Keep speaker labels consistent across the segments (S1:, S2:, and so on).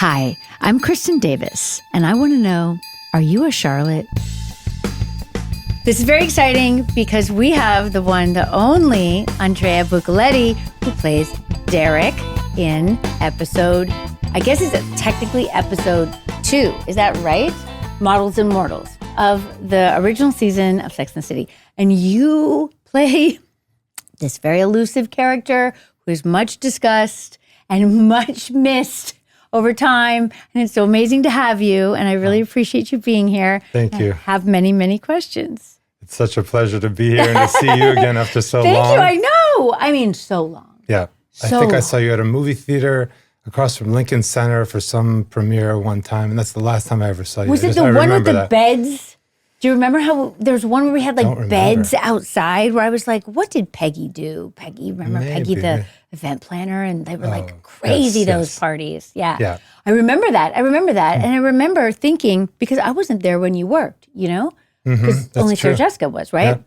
S1: Hi, I'm Kristen Davis, and I want to know, are you a Charlotte? This is very exciting because we have the one, the only Andrea Boccaletti, who plays Derek in episode, I guess it's technically episode 2. Is that right? Models and Mortals of the original season of Sex and the City. And you play this very elusive character who is much discussed and much missed over time. And it's so amazing to have you. And I really appreciate you being here.
S2: Thank you.
S1: I have many, many questions.
S2: It's such a pleasure to be here and to see you again after so long.
S1: Thank you. I know. I mean, so long.
S2: Yeah. I think I saw you at a movie theater across from Lincoln Center for some premiere one time. And that's the last time I ever saw you.
S1: Was it the one with the beds? Do you remember how there was one where we had like beds outside where I was like, what did Peggy do? Peggy, remember Peggy, the event planner? And they were like crazy, those parties. Yeah. I remember that. And I remember thinking, because I wasn't there when you worked, you know? Because only Sarah Jessica was, right? Yeah.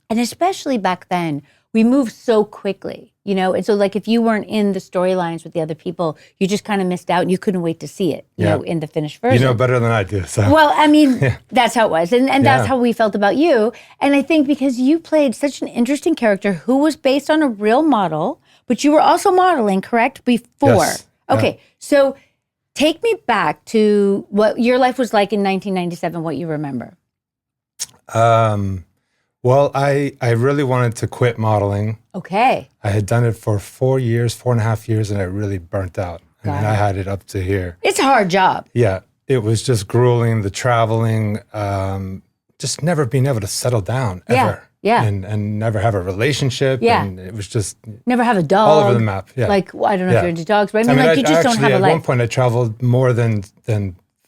S1: And especially back then, we moved so quickly, you know? And so like if you weren't in the storylines with the other people, you just kind of missed out and you couldn't wait to see it, you know, in the finished version.
S2: You know better than I do. So.
S1: Well, I mean, that's how it was. And that's how we felt about you. And I think because you played such an interesting character who was based on a real model, but you were also modeling, correct? Before.
S2: Yes.
S1: Okay. So take me back to what your life was like in 1997, what you remember.
S2: Well, I really wanted to quit modeling.
S1: Okay.
S2: I had done it for 4.5 years, and I really burnt out. I had it up to here.
S1: It's a hard job.
S2: Yeah. It was just grueling, the traveling, just never being able to settle down ever.
S1: Yeah.
S2: And never have a relationship.
S1: Yeah.
S2: And it was just...
S1: Never have a dog.
S2: All over the map. Yeah.
S1: Like, I don't know if you're into dogs, but I mean like you just don't have a life.
S2: At one point, I traveled more than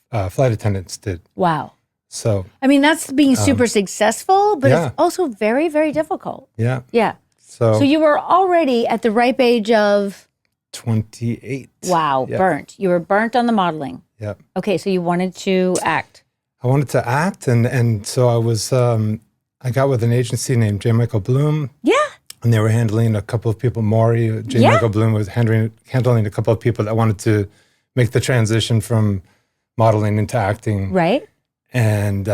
S2: flight attendants did.
S1: Wow.
S2: So,
S1: I mean, that's being super successful, but it's also very, very difficult.
S2: Yeah.
S1: Yeah.
S2: So
S1: you were already at the ripe age of
S2: 28.
S1: Wow, burnt. You were burnt on the modeling.
S2: Yeah.
S1: Okay, so you wanted to act.
S2: I wanted to act, and so I was. I got with an agency named J. Michael Bloom.
S1: Yeah.
S2: And they were handling a couple of people. Maury, J. Michael Bloom was handling a couple of people that wanted to make the transition from modeling into acting.
S1: Right.
S2: And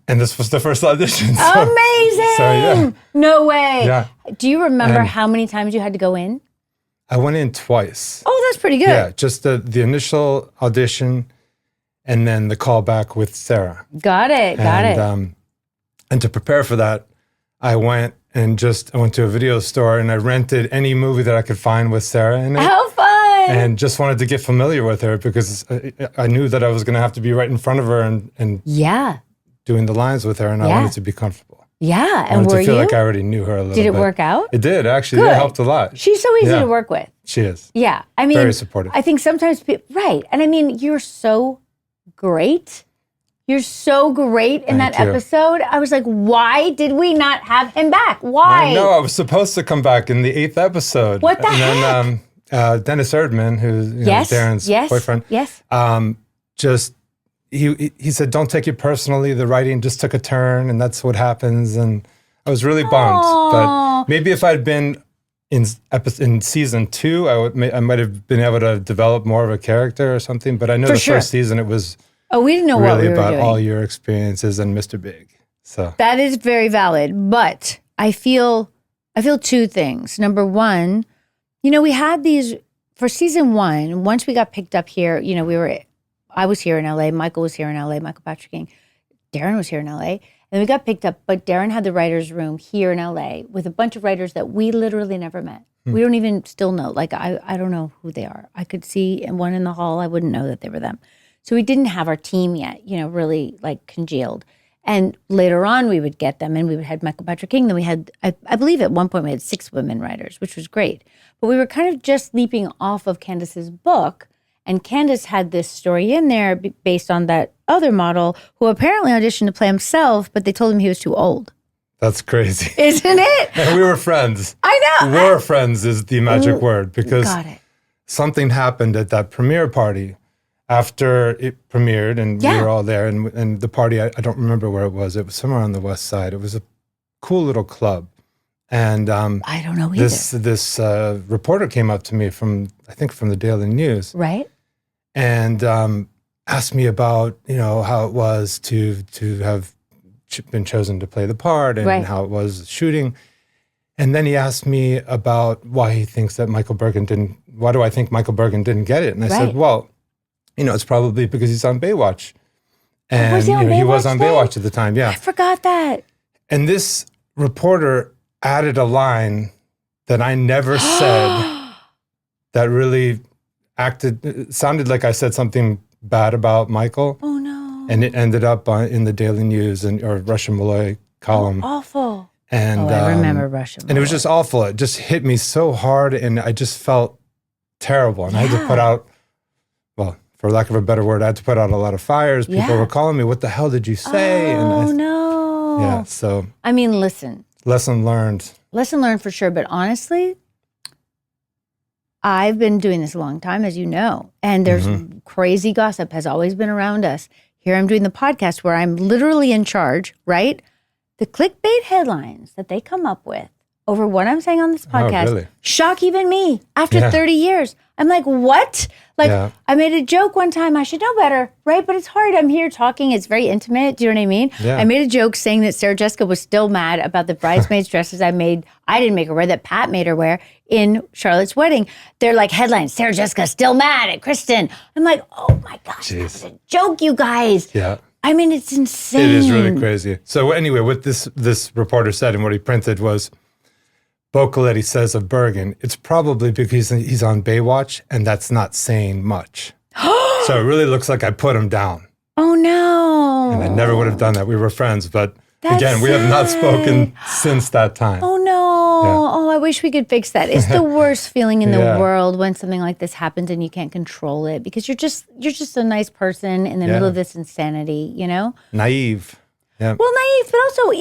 S2: this was the first audition. So,
S1: amazing!
S2: So, yeah.
S1: No way.
S2: Yeah.
S1: Do you remember how many times you had to go in?
S2: I went in twice.
S1: Oh, that's pretty good.
S2: Yeah, just the initial audition, and then the callback with Sarah.
S1: Got it.
S2: And to prepare for that, I went to a video store and I rented any movie that I could find with Sarah in it.
S1: How fun!
S2: And just wanted to get familiar with her because I knew that I was going to have to be right in front of her and doing the lines with her, and I wanted to be comfortable.
S1: Yeah,
S2: I wanted to feel like I already knew her a little bit.
S1: Did it work out?
S2: It did, actually.
S1: Good.
S2: It helped a lot.
S1: She's so easy to work with.
S2: She is.
S1: Yeah, I mean,
S2: very supportive.
S1: I think sometimes right, and I mean, you're so great. You're so great in that episode. I was like, why did we not have him back? Why?
S2: No, I was supposed to come back in the 8th episode.
S1: What the heck?
S2: Then Dennis Erdman, who's Darren's boyfriend, just he said, "Don't take it personally. The writing just took a turn, and that's what happens." And I was really bummed. But maybe if I'd been in season 2, I might have been able to develop more of a character or something. But I know first season it was.
S1: Oh, we didn't know
S2: really
S1: what we were
S2: about
S1: doing.
S2: all your experiences and Mr. Big. So
S1: that is very valid, but I feel 2 things. Number one, you know, we had these for season 1. Once we got picked up here, you know, I was here in LA, Michael was here in LA, Michael Patrick King, Darren was here in LA, and then we got picked up. But Darren had the writers' room here in LA with a bunch of writers that we literally never met. We don't even still know. Like I don't know who they are. I could see one in the hall. I wouldn't know that they were them. So we didn't have our team yet, you know, really like congealed. And later on we would get them and we would have Michael Patrick King. Then we had, I believe at one point we had 6 women writers, which was great. But we were kind of just leaping off of Candace's book. And Candace had this story in there based on that other model who apparently auditioned to play himself, but they told him he was too old.
S2: That's crazy.
S1: Isn't it?
S2: And we were friends.
S1: I know.
S2: Were friends is the magic word because something happened at that premiere party. After it premiered and we were all there and the party, I don't remember where it was. It was somewhere on the west side. It was a cool little club. And
S1: I don't know either.
S2: This reporter came up to me from the Daily News.
S1: Right.
S2: and asked me about, how it was to have been chosen to play the part and how it was shooting. And then he asked me about why he thinks that why do I think Michael Bergen didn't get it? And I said, well, it's probably because he's on Baywatch. And he was on Baywatch at the time, yeah.
S1: I forgot that.
S2: And this reporter added a line that I never said that really sounded like I said something bad about Michael.
S1: Oh, no.
S2: And it ended up in the Daily News or Russian Malloy column.
S1: Oh, awful.
S2: And
S1: I remember Russian Malloy.
S2: And it was just awful. It just hit me so hard, and I just felt terrible. And I had to put out, well, for lack of a better word, I had to put out a lot of fires. People were calling me, what the hell did you say?
S1: Oh, no.
S2: Yeah, so.
S1: I mean, listen.
S2: Lesson learned.
S1: Lesson learned for sure. But honestly, I've been doing this a long time, as you know. And there's crazy gossip has always been around us. Here I'm doing the podcast where I'm literally in charge, right? The clickbait headlines that they come up with over what I'm saying on this podcast shock even me after 30 years. I'm like, what? Like, I made a joke one time. I should know better, right? But it's hard. I'm here talking. It's very intimate. Do you know what I mean? Yeah. I made a joke saying that Sarah Jessica was still mad about the bridesmaids dresses I didn't make her wear, that Pat made her wear in Charlotte's wedding. They're like headlines, Sarah Jessica still mad at Kristen. I'm like, oh my gosh, that's a joke, you guys.
S2: Yeah.
S1: I mean, it's insane.
S2: It is really crazy. So anyway, what this reporter said and what he printed was, Boccaletti says of Bergen, it's probably because he's on Baywatch, and that's not saying much. So it really looks like I put him down.
S1: Oh, no.
S2: And I never would have done that. We were friends, but again, we have not spoken since that time.
S1: Oh, no. Yeah. Oh, I wish we could fix that. It's the worst feeling in the world when something like this happens and you can't control it because you're just a nice person in the middle of this insanity,
S2: Naive. Yeah.
S1: Well, naive, but also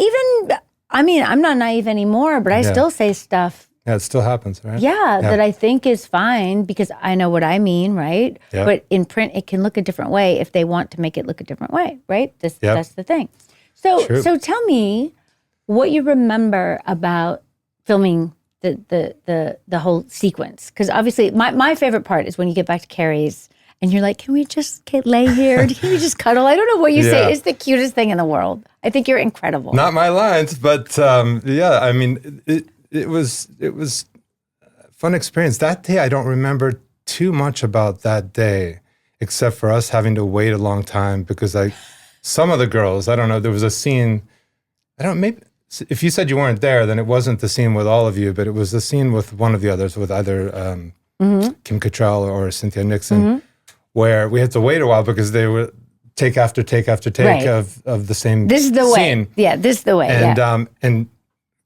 S1: I'm not naive anymore, but I still say stuff.
S2: Yeah, it still happens, right?
S1: Yeah, that I think is fine because I know what I mean, right? Yeah. But in print, it can look a different way if they want to make it look a different way, right? That's the thing. So tell me what you remember about filming the whole sequence. Because obviously, my favorite part is when you get back to Carrie's and you're like, can we just lay here? Can we just cuddle? I don't know what you say. It's the cutest thing in the world. I think you're incredible.
S2: Not my lines, but I mean, it was a fun experience. That day, I don't remember too much about that day, except for us having to wait a long time because some of the girls, I don't know, there was a scene, maybe if you said you weren't there, then it wasn't the scene with all of you, but it was the scene with one of the others, with either Kim Cattrall or Cynthia Nixon, where we had to wait a while because they were take after take after take of the same scene.
S1: This is the way. Yeah, this is the way.
S2: And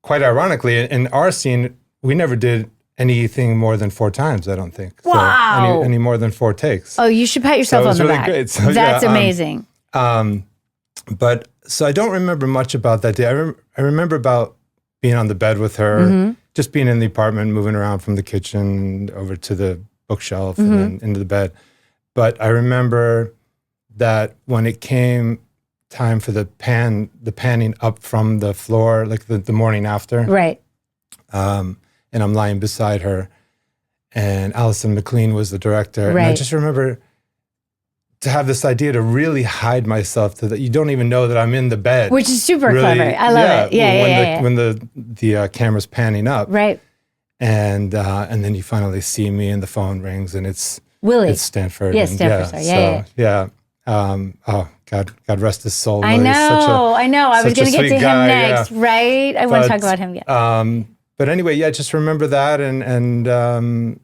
S2: quite ironically, in our scene, we never did anything more than 4 times, I don't think.
S1: Wow.
S2: So any more than 4 takes.
S1: Oh, you should pat yourself on the
S2: really
S1: back.
S2: Great. So,
S1: that's amazing.
S2: But so I don't remember much about that day. I remember about being on the bed with her, just being in the apartment, moving around from the kitchen over to the bookshelf and then into the bed. But I remember that when it came time for the panning up from the floor, like the morning after.
S1: Right.
S2: And I'm lying beside her, and Alison McLean was the director. Right. And I just remember to have this idea to really hide myself so that you don't even know that I'm in the bed.
S1: Which is super clever. I love it. Yeah,
S2: when the camera's panning up.
S1: Right.
S2: And then you finally see me and the phone rings and it's
S1: Willie.
S2: It's Stanford.
S1: Yes, Stanford.
S2: God rest his soul.
S1: I know. I was going to get to him next, right? I want to talk about him. Yeah.
S2: But anyway, just remember that, and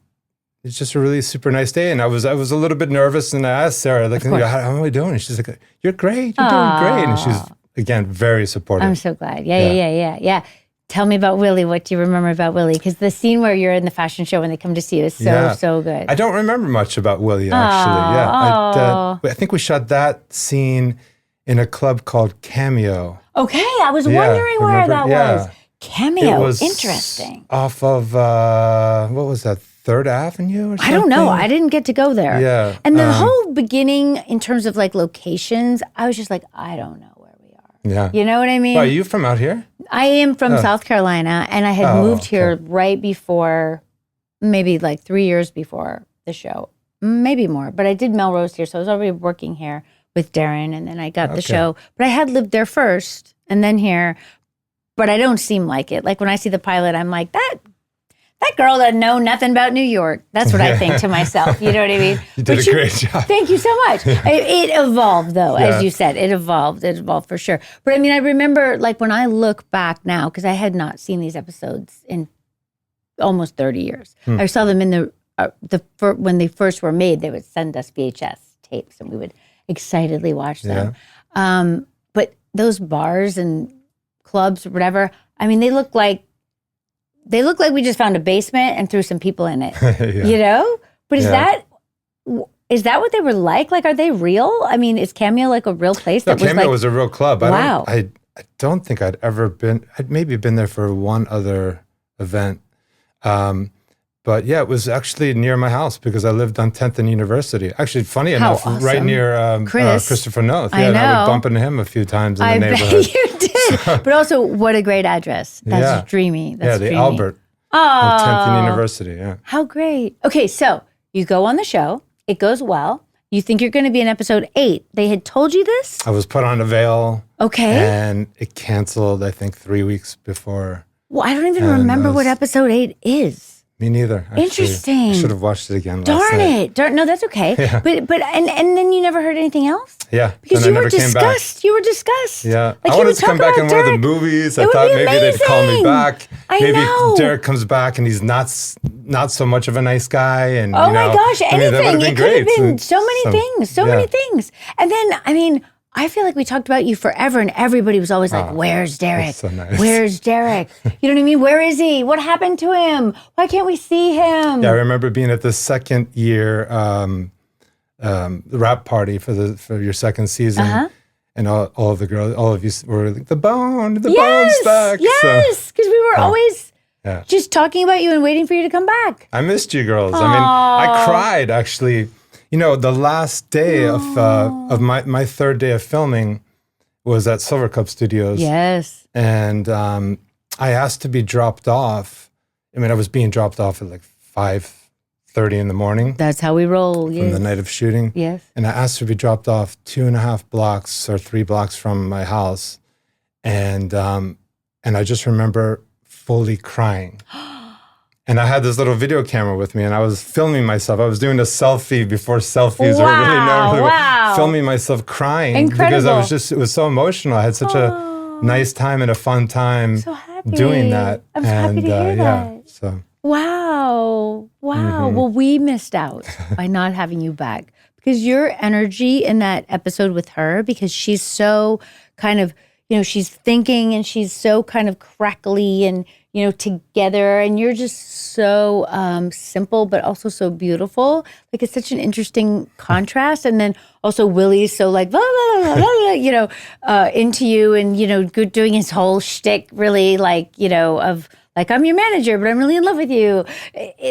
S2: it's just a really super nice day. And I was a little bit nervous, and I asked Sarah, like, how am I doing? And she's like, "You're great. You're doing great." And she's again very supportive.
S1: I'm so glad. Yeah. Tell me about Willie. What do you remember about Willie? Because the scene where you're in the fashion show when they come to see you is so good.
S2: I don't remember much about Willie, actually. I think we shot that scene in a club called Cameo.
S1: Okay, I was wondering where that was. Cameo, it was interesting.
S2: Off of, what was that, 3rd Avenue or something?
S1: I don't know. I didn't get to go there.
S2: Yeah.
S1: And the whole beginning, in terms of like locations, I was just like, I don't know where we are.
S2: Yeah.
S1: You know what I mean?
S2: Are you from out here?
S1: I am from South Carolina, and I had moved here right before, maybe like 3 years before the show. maybe more, but I did Melrose here. So I was already working here with Darren, and then I got the show. But I had lived there first and then here, but I don't seem like it. Like when I see the pilot, I'm like, that girl doesn't know nothing about New York. That's what I think to myself. You know what I mean?
S2: You did a great job.
S1: Thank you so much. It evolved, though, as you said. It evolved for sure. But I mean, I remember, like, when I look back now, because I had not seen these episodes in almost 30 years. I saw them in when they first were made. They would send us VHS tapes, and we would excitedly watch them. But those bars and clubs or whatever, I mean, they look like we just found a basement and threw some people in it, you know? But is that what they were like? Like, are they real? I mean, is Cameo like a real place?
S2: No, Cameo was a real club.
S1: Wow.
S2: I don't think I'd ever been, I'd maybe been there for one other event. But yeah, it was actually near my house because I lived on 10th and University. Actually, funny enough,
S1: awesome.
S2: Right near Christopher Noth.
S1: I know.
S2: I would bump into him a few times in the neighborhood.
S1: I bet you did. But also, what a great address. That's dreamy. That's
S2: the
S1: dreamy.
S2: Albert. On 10th and University,
S1: How great. Okay, so you go on the show. It goes well. You think you're going to be in episode 8. They had told you this?
S2: I was put on a veil.
S1: Okay.
S2: And it canceled, I think, 3 weeks before.
S1: Well, I don't even remember what episode 8 is.
S2: Me neither. Actually.
S1: Interesting.
S2: I should have watched it again
S1: Darn
S2: last night.
S1: it. No, that's okay.
S2: Yeah.
S1: But and then you never heard anything else?
S2: Yeah.
S1: Because
S2: then
S1: you
S2: I
S1: were
S2: never came back.
S1: discussed. You were discussed.
S2: Yeah.
S1: Like
S2: I wanted to come back in one of the movies. I thought maybe they'd call me back. Maybe Derek comes back and he's not so much of a nice guy. And
S1: my gosh, anything.
S2: That would have been
S1: it could have been
S2: great.
S1: so many things. So many things. And then, I mean, I feel like we talked about you forever, and everybody was always like, where's Derek?
S2: That's so nice.
S1: Where's Derek? You know what I mean? Where is he? What happened to him? Why can't we see him?
S2: Yeah, I remember being at the second year rap party for your second season. And all of the girls, all of you were like, the bone's back.
S1: Yes, because we were always just talking about you and waiting for you to come back.
S2: I missed you girls. I mean, I cried actually. You know, the last day of my third day of filming was at Silver Cup Studios.
S1: Yes.
S2: And I asked to be dropped off. I mean, I was being dropped off at like 5:30 in the morning.
S1: That's how we roll,
S2: from the night of shooting.
S1: Yes.
S2: And I asked to be dropped off 2.5 blocks or 3 blocks from my house. And I just remember fully crying. And I had this little video camera with me, and I was filming myself. I was doing a selfie before selfies were really known.
S1: Wow.
S2: Filming myself crying.
S1: Incredible.
S2: Because it was so emotional. I had such a nice time and a fun time doing that.
S1: I'm so happy to hear that.
S2: So.
S1: Wow. Well, we missed out by not having you back because your energy in that episode with her, because she's so kind of, you know, she's thinking and she's so kind of crackly and, you know, together, and you're just so simple, but also so beautiful. Like, it's such an interesting contrast. And then also Willie's so like, blah, blah, blah, blah, blah, you know, into you and, you know, doing his whole shtick really like, you know, of like, I'm your manager, but I'm really in love with you.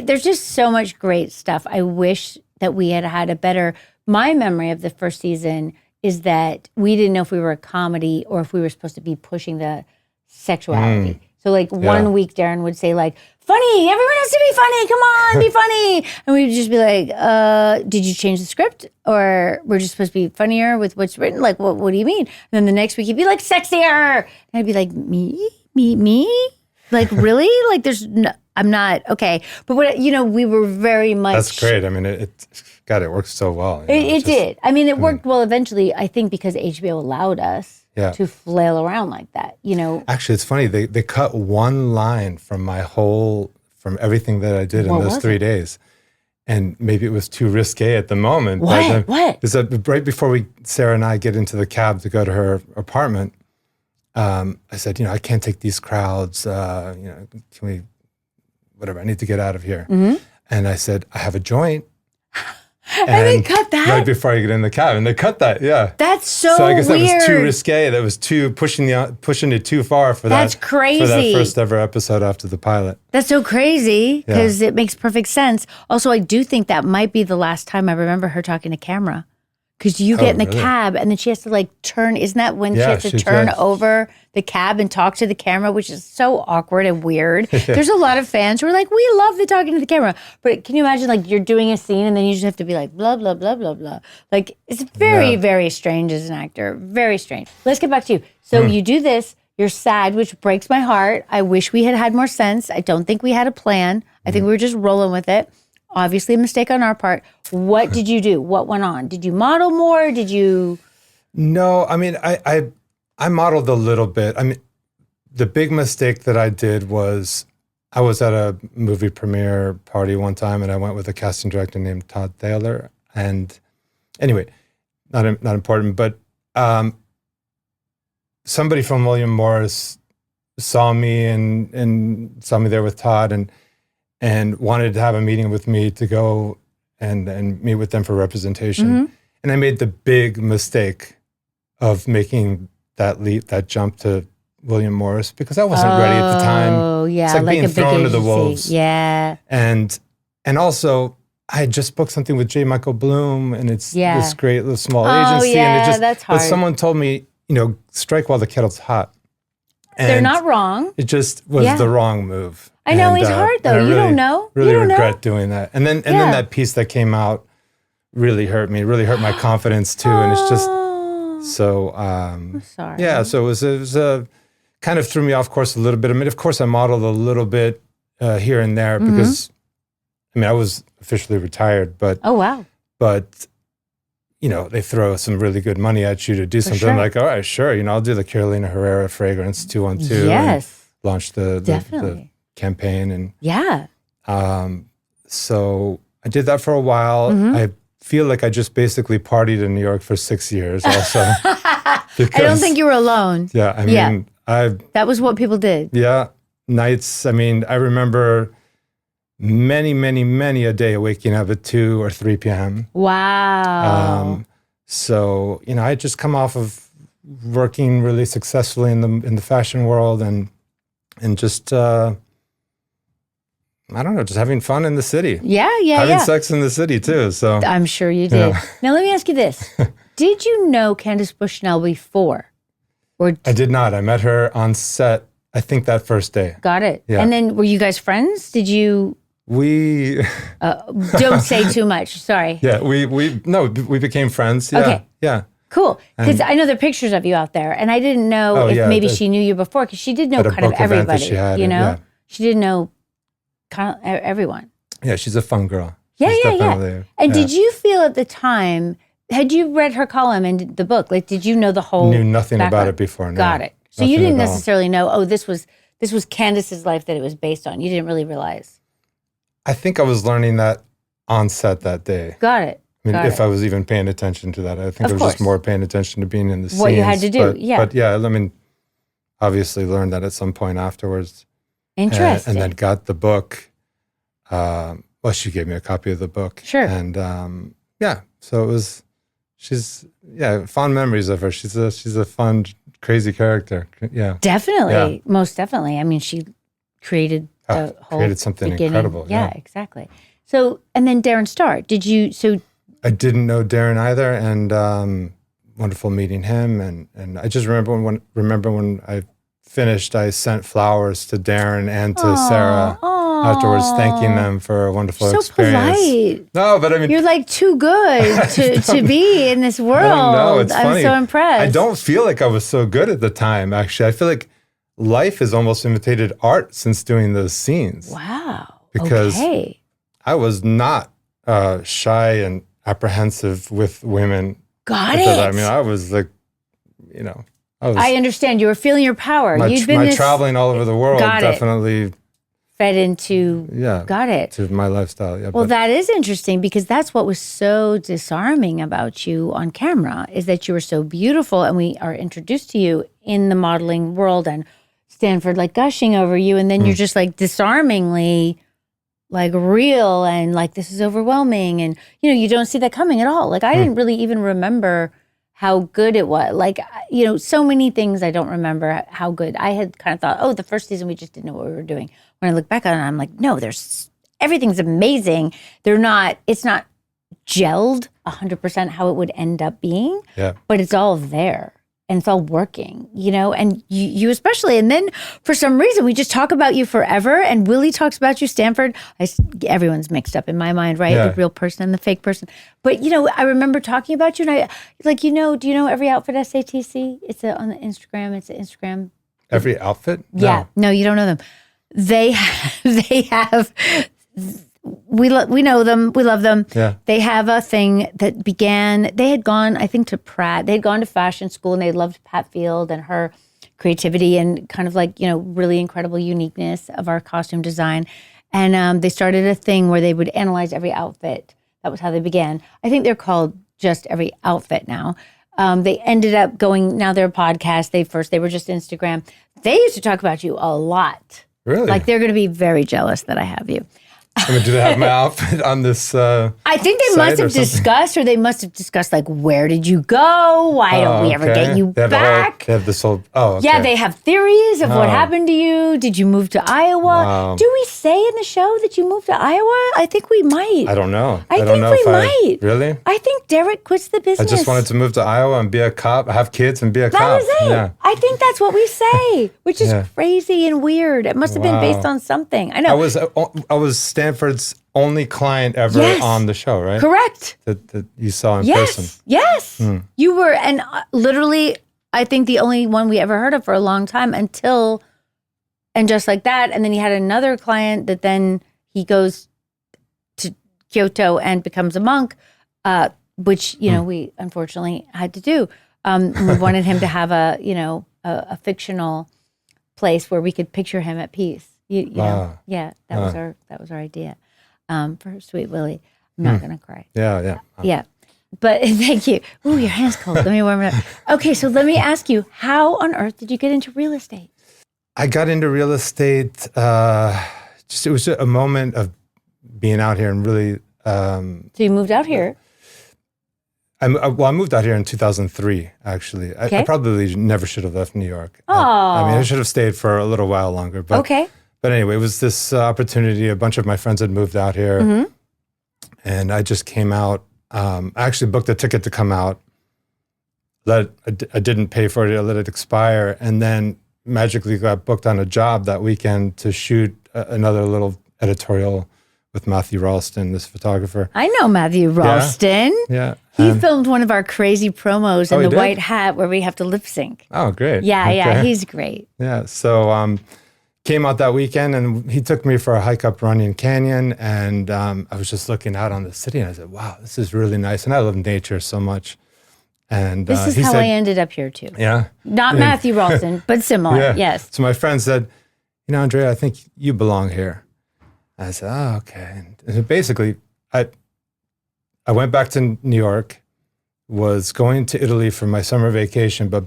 S1: There's just so much great stuff. I wish that we had had a better, my memory of the first season is that we didn't know if we were a comedy or if we were supposed to be pushing the sexuality. So like 1 week Darren would say like, funny, everyone has to be funny, come on, be funny. And we'd just be like, did you change the script? Or we're just supposed to be funnier with what's written? Like, what do you mean? And then the next week he'd be like, sexier. And I'd be like, me? Like, really? Like, I'm not, okay. But what, you know, we were very much.
S2: That's great. I mean, it worked so well.
S1: It did. I mean, it worked well eventually, I think, because HBO allowed us to flail around like that, you know.
S2: Actually, it's funny. They cut one line from from everything that I did in those 3 days. And maybe it was too risque at the moment.
S1: What?
S2: Is that right before Sarah and I get into the cab to go to her apartment, I said, you know, I can't take these crowds. You know, can we, whatever, I need to get out of here. And I said, I have a joint.
S1: And they cut that?
S2: Right before I get in the cab. And they cut that, yeah.
S1: That's so weird.
S2: So I guess that was too risque. That was too pushing it too far for
S1: That's crazy.
S2: For that first ever episode after the pilot.
S1: That's so crazy because it makes perfect sense. Also, I do think that might be the last time I remember her talking to camera. Because you get in the cab and then she has to like turn. Isn't that when she has to turn over the cab and talk to the camera, which is so awkward and weird. There's a lot of fans who are like, we love the talking to the camera. But can you imagine like you're doing a scene and then you just have to be like, blah, blah, blah, blah, blah. Like it's very, very strange as an actor. Very strange. Let's get back to you. So you do this. You're sad, which breaks my heart. I wish we had had more sense. I don't think we had a plan. I think we were just rolling with it. Obviously a mistake on our part. What did you do? What went on? Did you model more? Did you?
S2: No, I mean, I modeled a little bit. I mean, the big mistake that I did was I was at a movie premiere party one time and I went with a casting director named Todd Thaler. And anyway, not important, but somebody from William Morris saw me and saw me there with Todd and wanted to have a meeting with me to go and meet with them for representation. And I made the big mistake of making that leap, that jump to William Morris, because I wasn't ready at the time.
S1: Oh, yeah.
S2: It's like being thrown to the wolves.
S1: Yeah.
S2: And also, I had just booked something with J. Michael Bloom, and it's this great little small agency.
S1: Yeah,
S2: and
S1: that's hard.
S2: But someone told me, strike while the kettle's hot. And
S1: they're not wrong.
S2: It just was the wrong move.
S1: I know, it's hard though. You don't know.
S2: Really
S1: you don't
S2: regret doing that. And then that piece that came out really hurt me. Really hurt my confidence too. And it's just so. I'm
S1: sorry.
S2: Yeah. So it was kind of threw me off course a little bit. I mean, of course, I modeled a little bit here and there because, I mean, I was officially retired. But
S1: wow.
S2: But they throw some really good money at you to do something.
S1: Sure.
S2: I'm like, all right, sure. I'll do the Carolina Herrera fragrance 212.
S1: Yes.
S2: And launch the campaign and so I did that for a while. I feel like I just basically partied in New York for 6 years also.
S1: I don't think you were alone.
S2: Yeah, I mean,
S1: that was what people did.
S2: Yeah, nights. I mean, I remember many a day waking up at 2 or 3 p.m.
S1: Wow.
S2: So I had just come off of working really successfully in the fashion world and just. I don't know, just having fun in the city.
S1: Yeah.
S2: Having sex in the city too. So
S1: I'm sure you did. Now let me ask you this: did you know Candace Bushnell before? Or
S2: I did not. I met her on set. I think that first day.
S1: Got it.
S2: Yeah.
S1: And then were you guys friends? Did you?
S2: We
S1: don't say too much. Sorry.
S2: Yeah, we became friends. Yeah. Okay. Yeah.
S1: Cool. Because I know there are pictures of you out there, and I didn't know if maybe she knew you before, because she did know kind of everybody. She didn't know. Kind of everyone.
S2: Yeah, she's a fun girl.
S1: Yeah. And did you feel at the time, had you read her column in the book? Like, did you know the whole
S2: Knew nothing
S1: background?
S2: About it before. No,
S1: got it. So you didn't necessarily know, this was Candace's life that it was based on. You didn't really realize.
S2: I think I was learning that on set that day.
S1: Got it.
S2: I mean, if I was even paying attention to that. I think I was just more paying attention to being in the scenes.
S1: What you had to do,
S2: But yeah, I mean, obviously learned that at some point afterwards.
S1: Interesting.
S2: And then got the book. She gave me a copy of the book.
S1: Sure.
S2: And so it was. Fond memories of her. She's a fun, crazy character. Yeah.
S1: Definitely, most definitely. I mean, she created the whole
S2: created something incredible.
S1: Yeah, exactly. So, and then Darren Star. Did you? So
S2: I didn't know Darren either, and wonderful meeting him. And I just remember when I finished, I sent flowers to Darren and to Sarah afterwards, thanking them for a wonderful experience.
S1: Polite.
S2: No, but I mean,
S1: you're like too good to be in this world.
S2: No, it's funny.
S1: I'm so impressed.
S2: I don't feel like I was so good at the time. Actually, I feel like life has almost imitated art since doing those scenes.
S1: Wow.
S2: Because I was not shy and apprehensive with women.
S1: Got it.
S2: I mean, I was like,
S1: I understand. You were feeling your power.
S2: My traveling all over the world definitely
S1: fed into. Got it.
S2: To my lifestyle. Yeah.
S1: Well, that is interesting, because that's what was so disarming about you on camera, is that you were so beautiful, and we are introduced to you in the modeling world and Stanford like gushing over you, and then you're just like disarmingly like real and like, this is overwhelming, and you don't see that coming at all. Like I didn't really even remember how good it was. Like, so many things I don't remember how good. I had kind of thought, the first season we just didn't know what we were doing. When I look back on it, I'm like, no, everything's amazing. It's not gelled 100% how it would end up being.
S2: Yeah.
S1: But it's all there. And it's all working, and you especially. And then for some reason, we just talk about you forever. And Willie talks about you, Stanford. Everyone's mixed up in my mind, right?
S2: Yeah.
S1: The real person and the fake person. But, I remember talking about you. And do you know Every Outfit SATC? It's on the Instagram. It's an Instagram.
S2: Every Outfit?
S1: No. Yeah. No, you don't know them. They have... We know them. We love them.
S2: Yeah.
S1: They have a thing that began, they had gone, I think, to Pratt. They had gone to fashion school and they loved Pat Field and her creativity and kind of really incredible uniqueness of our costume design. And they started a thing where they would analyze every outfit. That was how they began. I think they're called just Every Outfit now. They ended up going, now they're a podcast. They were just Instagram. They used to talk about you a lot.
S2: Really?
S1: Like they're going to be very jealous that I have you.
S2: I mean, do they have my outfit on this?
S1: I think they must have discussed, or they must have discussed, where did you go? Why don't we ever get you back?
S2: They have this whole, okay.
S1: Yeah, they have theories of what happened to you. Did you move to Iowa?
S2: Wow.
S1: Do we say in the show that you moved to Iowa? I think we might.
S2: I don't know.
S1: I think we might.
S2: Really?
S1: I think Derek quits the business.
S2: I just wanted to move to Iowa and be a cop, have kids and be a cop.
S1: That was it.
S2: Yeah.
S1: I think that's what we say, which is crazy and weird. It must have been based on something. I know.
S2: I was Stanford's only client ever on the show, right?
S1: Correct.
S2: That you saw in person.
S1: Yes. You were, and literally, I think the only one we ever heard of for a long time until, and just like that. And then he had another client that then he goes to Kyoto and becomes a monk, which, we unfortunately had to do. We wanted him to have a fictional place where we could picture him at peace. You know, that was our idea. For Sweet Willie. I'm not going to cry.
S2: Yeah.
S1: Yeah. But thank you. Ooh, your hand's cold. Let me warm it up. Okay, so let me ask you, how on earth did you get into real estate?
S2: I got into real estate, it was a moment of being out here and really...
S1: so you moved out here?
S2: I moved out here in 2003, actually. I probably never should have left New York.
S1: Oh.
S2: I should have stayed for a little while longer. But, But anyway, it was this opportunity. A bunch of my friends had moved out here, and I just came out. I actually booked a ticket to come out. I didn't pay for it. I let it expire, and then magically got booked on a job that weekend to shoot another little editorial with Matthew Ralston, this photographer.
S1: I know Matthew Ralston.
S2: Yeah.
S1: He filmed one of our crazy promos in the white hat where we have to lip sync.
S2: Oh, great.
S1: Yeah, he's great.
S2: Yeah, so came out that weekend and he took me for a hike up Runyon Canyon, and I was just looking out on the city and I said, wow, this is really nice. And I love nature so much. And
S1: this is how I ended up here too.
S2: Yeah.
S1: Not Matthew Ralston, but similar. Yes.
S2: So my friend said, Andrea, I think you belong here. I said, oh, okay. And basically, I went back to New York, was going to Italy for my summer vacation, but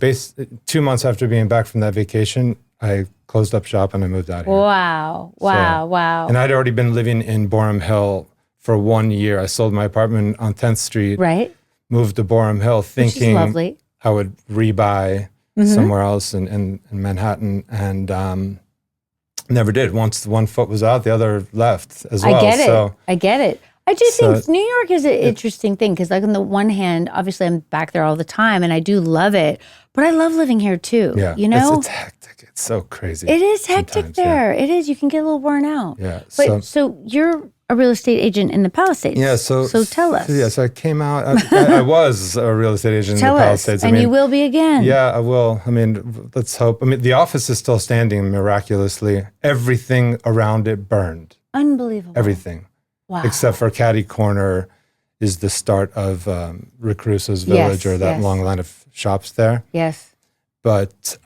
S2: 2 months after being back from that vacation, I closed up shop and I moved out here.
S1: Wow.
S2: And I'd already been living in Boerum Hill for 1 year. I sold my apartment on 10th Street.
S1: Right.
S2: Moved to Boerum Hill thinking
S1: lovely.
S2: I would rebuy somewhere else in Manhattan, and never did. Once one foot was out, the other left as well.
S1: I get it. I do think New York is an interesting thing because, on the one hand, obviously I'm back there all the time and I do love it, but I love living here too.
S2: Yeah, it's hectic. It's so crazy.
S1: It is hectic there. Yeah. It is. You can get a little worn out.
S2: Yeah.
S1: But so you're a real estate agent in the Palisades.
S2: Yeah. So
S1: tell us.
S2: So I came out. I was a real estate agent in the Palisades.
S1: And you will be again.
S2: Yeah, I will. I mean, let's hope. I mean, the office is still standing miraculously. Everything around it burned.
S1: Unbelievable.
S2: Everything.
S1: Wow.
S2: Except for Caddy Corner is the start of Rick Russo's village, or that long line of shops there.
S1: Yes.
S2: But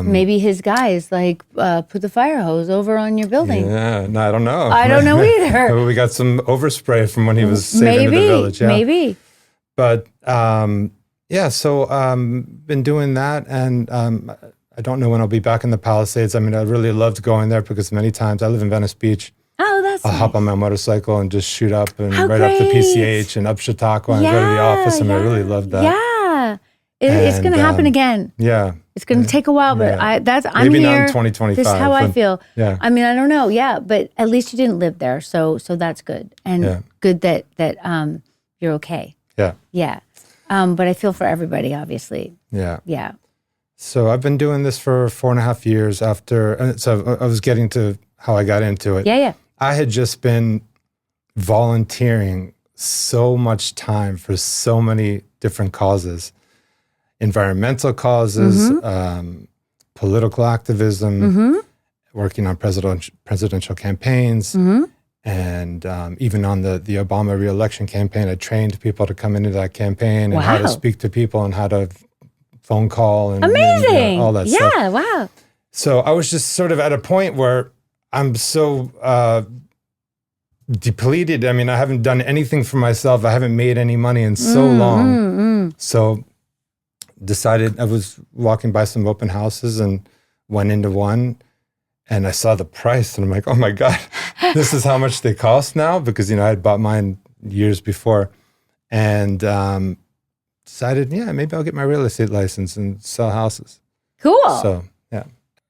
S1: maybe his guys put the fire hose over on your building.
S2: Yeah, no, I don't know.
S1: I don't know either.
S2: Maybe we got some overspray from when he was saving the village. Yeah.
S1: Maybe.
S2: But so been doing that, and I don't know when I'll be back in the Palisades. I mean, I really loved going there because many times I live in Venice Beach.
S1: Oh, that's
S2: I'll
S1: nice.
S2: hop on my motorcycle and just shoot up and
S1: How
S2: right
S1: great.
S2: up to PCH and up Chautauqua and go to the office. And I really loved that.
S1: Yeah. It's going to happen again.
S2: Yeah.
S1: It's going to take a while, but I'm
S2: Maybe
S1: here.
S2: not in 2025.
S1: This is how I feel.
S2: Yeah.
S1: I mean, I don't know. Yeah. But at least you didn't live there. So that's good. And good that you're okay.
S2: Yeah.
S1: Yeah. But I feel for everybody, obviously.
S2: Yeah.
S1: Yeah.
S2: So I've been doing this for 4.5 years after, so I was getting to how I got into it.
S1: Yeah.
S2: I had just been volunteering so much time for so many different causes, environmental causes, political activism, working on presidential campaigns, and even on the Obama re-election campaign. I trained people to come into that campaign and how to speak to people and how to phone call and,
S1: amazing.
S2: All that stuff.
S1: Yeah, wow.
S2: So I was just sort of at a point where I'm so depleted. I mean, I haven't done anything for myself. I haven't made any money in so long. So decided, I was walking by some open houses and went into one and I saw the price and I'm like, oh my God, this is how much they cost now? Because, I had bought mine years before and decided, maybe I'll get my real estate license and sell houses.
S1: Cool.
S2: So, yeah.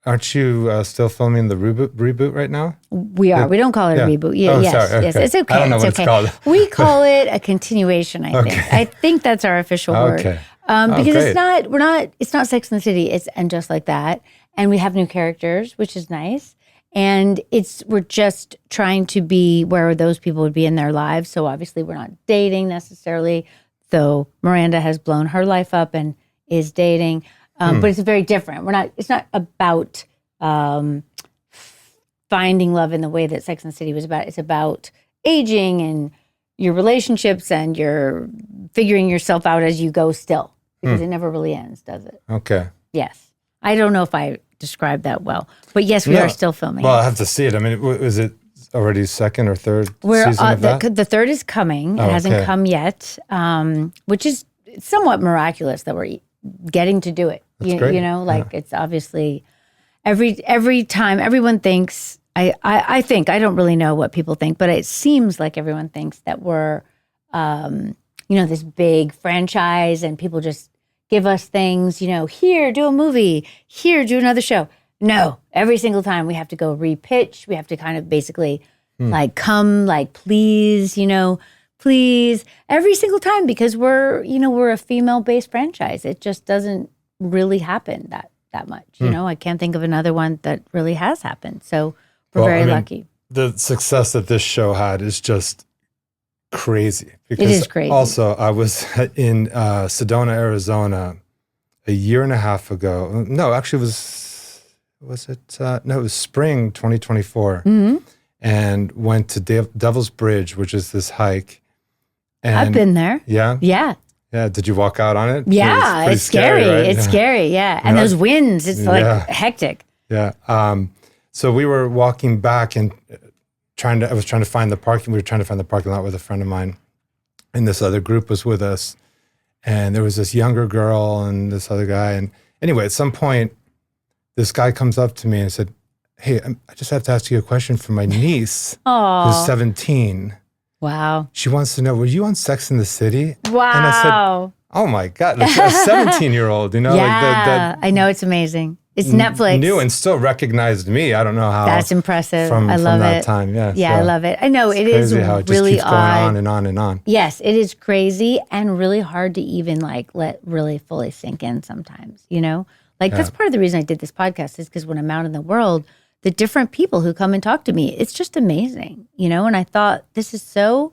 S2: Aren't you still filming the reboot right now?
S1: We are. We don't call it a reboot. Yeah, yes,
S2: sorry.
S1: Yes, it's okay.
S2: I don't know what it's called.
S1: We call it a continuation, I think. I think that's our official word.
S2: Okay.
S1: Because it's not Sex and the City, it's And Just Like That. And we have new characters, which is nice. And we're just trying to be where those people would be in their lives. So obviously we're not dating necessarily, though Miranda has blown her life up and is dating. But it's very different. It's not about finding love in the way that Sex and the City was about. It's about aging and your relationships and you're figuring yourself out as you go still. Because it never really ends, does it?
S2: Okay.
S1: Yes. I don't know if I described that well. But yes, we are still filming.
S2: Well, I have to see it. I mean, is it already second or third season of that?
S1: The third is coming. It hasn't come yet, which is somewhat miraculous that we're getting to do it.
S2: That's great.
S1: It's obviously every time everyone thinks, I think, I don't really know what people think, but it seems like everyone thinks that we're, this big franchise and people just give us things, here, do a movie, here, do another show. No, every single time we have to go repitch. We have to kind of basically please, please, every single time because we're a female-based franchise. It just doesn't really happen that much. I can't think of another one that really has happened. So we're very lucky.
S2: The success that this show had is just crazy. Because
S1: it is crazy.
S2: Also, I was in Sedona, Arizona a year and a half ago. No, actually it was spring 2024. And went to Devil's Bridge, which is this hike. And
S1: I've been there.
S2: Yeah?
S1: Yeah.
S2: Yeah. Did you walk out on it?
S1: Yeah, it's scary. Right? It's scary. Yeah. And those winds, it's hectic.
S2: Yeah. So we were walking back and I was trying to find the parking. We were trying to find the parking lot with a friend of mine. And this other group was with us. And there was this younger girl and this other guy. And anyway, at some point, this guy comes up to me and said, hey, I just have to ask you a question for my niece who's 17.
S1: Wow.
S2: She wants to know, were you on Sex and the City?
S1: Wow.
S2: And I said, oh my God, like a 17-year-old,
S1: Yeah, I know, it's amazing. It's Netflix.
S2: Knew and still recognized me. I don't know how.
S1: That's impressive.
S2: From that
S1: it.
S2: time, yeah.
S1: Yeah, so I love it. I know, it is
S2: how it
S1: really
S2: just keeps going on and on and on.
S1: Yes, it is crazy and really hard to even let really fully sink in sometimes, That's part of the reason I did this podcast is because when I'm out in the world, the different people who come and talk to me, it's just amazing, and I thought this is so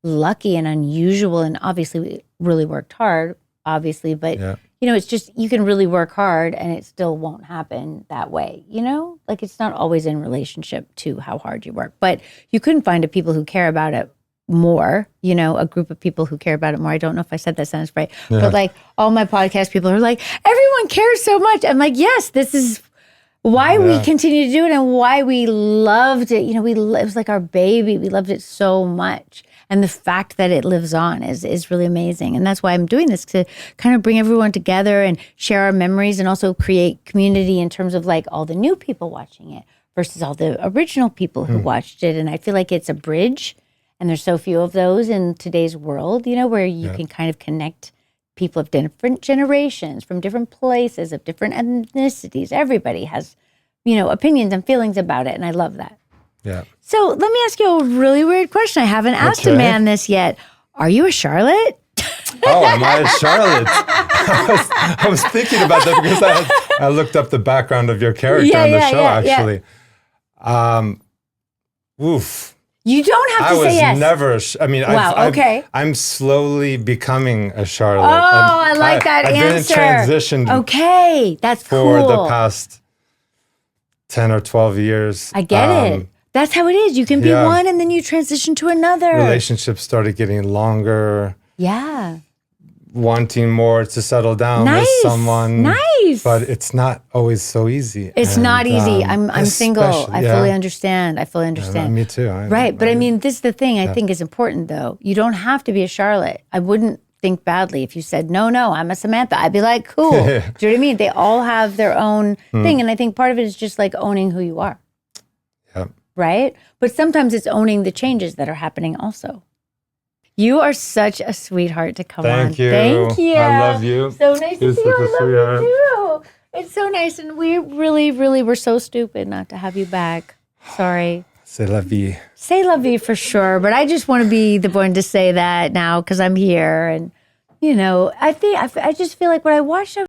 S1: lucky and unusual. And obviously we really worked hard, but it's just, you can really work hard and it still won't happen that way, it's not always in relationship to how hard you work, but you couldn't find a people who care about it more, a group of people who care about it more. I don't know if I said that sentence right, but all my podcast people are like, everyone cares so much. I'm like, yes, this is why we continue to do it and why we loved it. It was like our baby. We loved it so much. And the fact that it lives on is really amazing. And that's why I'm doing this, to kind of bring everyone together and share our memories and also create community in terms of all the new people watching it versus all the original people who watched it. And I feel like it's a bridge. And there's so few of those in today's world, where you can kind of connect people of different generations from different places, of different ethnicities. Everybody has, opinions and feelings about it. And I love that.
S2: Yeah.
S1: So let me ask you a really weird question. I haven't asked a man this yet. Are you a Charlotte?
S2: Oh, am I a Charlotte? I was thinking about that because I looked up the background of your character on the show, actually. Oof.
S1: You don't have to say yes.
S2: I was never.
S1: Okay.
S2: I'm slowly becoming a Charlotte.
S1: Oh, I like that answer.
S2: I've been in transition.
S1: Okay, that's
S2: for
S1: cool.
S2: the past 10 or 12 years.
S1: I get it. That's how it is. You can be one and then you transition to another.
S2: Relationships started getting longer.
S1: Yeah.
S2: Wanting more to settle down with someone.
S1: Nice.
S2: But it's not always so easy.
S1: It's not easy. I'm single. I fully understand.
S2: Me too.
S1: Right. But I mean, this is the thing I think is important, though. You don't have to be a Charlotte. I wouldn't think badly if you said, no, I'm a Samantha. I'd be like, cool. Do you know what I mean? They all have their own thing. And I think part of it is just like owning who you are.
S2: Yep.
S1: Right? But sometimes it's owning the changes that are happening also. You are such a sweetheart to come on.
S2: Thank you.
S1: I
S2: love you.
S1: So nice to see you. I love you too. It's so nice. And we really, really were so stupid not to have you back. Sorry.
S2: C'est la vie.
S1: C'est la vie for sure. But I just want to be the one to say that now because I'm here. And, I just feel like when I watched